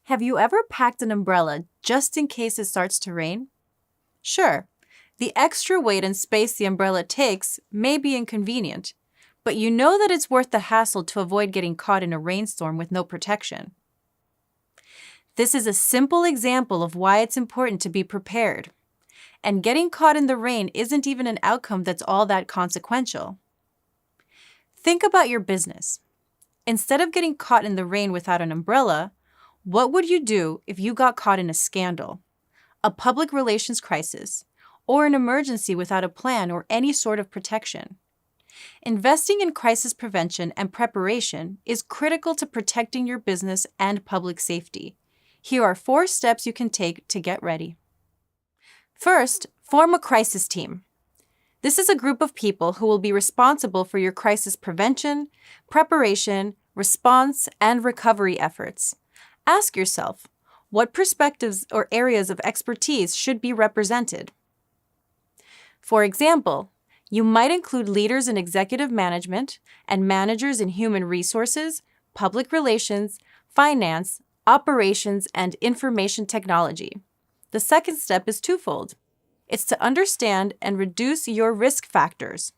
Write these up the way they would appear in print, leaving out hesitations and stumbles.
Have you ever packed an umbrella just in case it starts to rain? Sure, the extra weight and space the umbrella takes may be inconvenient, but you know that it's worth the hassle to avoid getting caught in a rainstorm with no protection. This is a simple example of why it's important to be prepared. And getting caught in the rain isn't even an outcome that's all that consequential. Think about your business. Instead of getting caught in the rain without an umbrella, what would you do if you got caught in a scandal, a public relations crisis, or an emergency without a plan or any sort of protection? Investing in crisis prevention and preparation is critical to protecting your business and public safety. Here are 4 steps you can take to get ready. First, form a crisis team. This is a group of people who will be responsible for your crisis prevention, preparation, response, and recovery efforts. Ask yourself, what perspectives or areas of expertise should be represented? For example, you might include leaders in executive management and managers in human resources, public relations, finance, operations, and information technology. The second step is twofold. It's to understand and reduce your risk factors.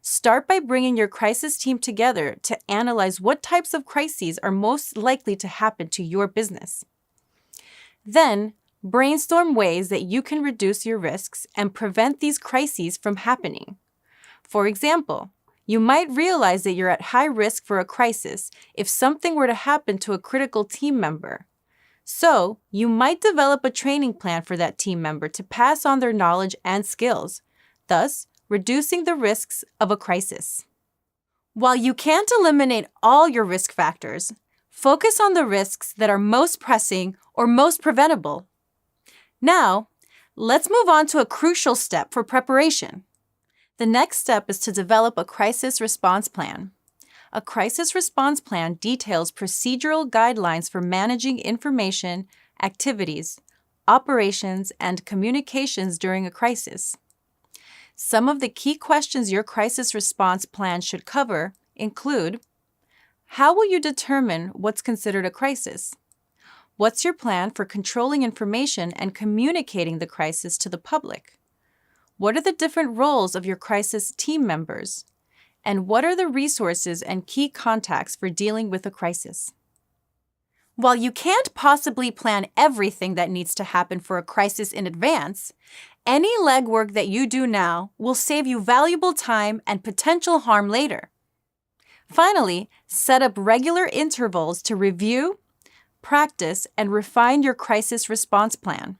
Start by bringing your crisis team together to analyze what types of crises are most likely to happen to your business. Then, brainstorm ways that you can reduce your risks and prevent these crises from happening. For example, you might realize that you're at high risk for a crisis if something were to happen to a critical team member. So, you might develop a training plan for that team member to pass on their knowledge and skills, thus reducing the risks of a crisis. While you can't eliminate all your risk factors, focus on the risks that are most pressing or most preventable. Now, let's move on to a crucial step for preparation. The next step is to develop a crisis response plan. A crisis response plan details procedural guidelines for managing information, activities, operations, and communications during a crisis. Some of the key questions your crisis response plan should cover include: how will you determine what's considered a crisis? What's your plan for controlling information and communicating the crisis to the public? What are the different roles of your crisis team members? And what are the resources and key contacts for dealing with a crisis? While you can't possibly plan everything that needs to happen for a crisis in advance, any legwork that you do now will save you valuable time and potential harm later. Finally, set up regular intervals to review, practice, and refine your crisis response plan.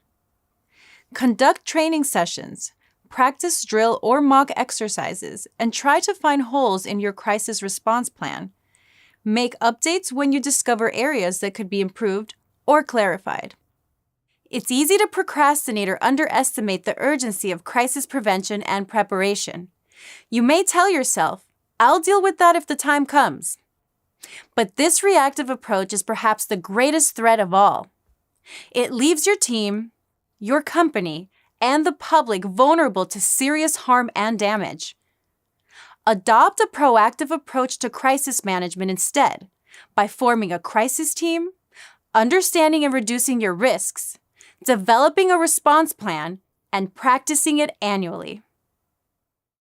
Conduct training sessions, practice drill or mock exercises, and try to find holes in your crisis response plan. Make updates when you discover areas that could be improved or clarified. It's easy to procrastinate or underestimate the urgency of crisis prevention and preparation. You may tell yourself, "I'll deal with that if the time comes." But this reactive approach is perhaps the greatest threat of all. It leaves your team, your company, and the public vulnerable to serious harm and damage. Adopt a proactive approach to crisis management instead, by forming a crisis team, understanding and reducing your risks, developing a response plan, and practicing it annually.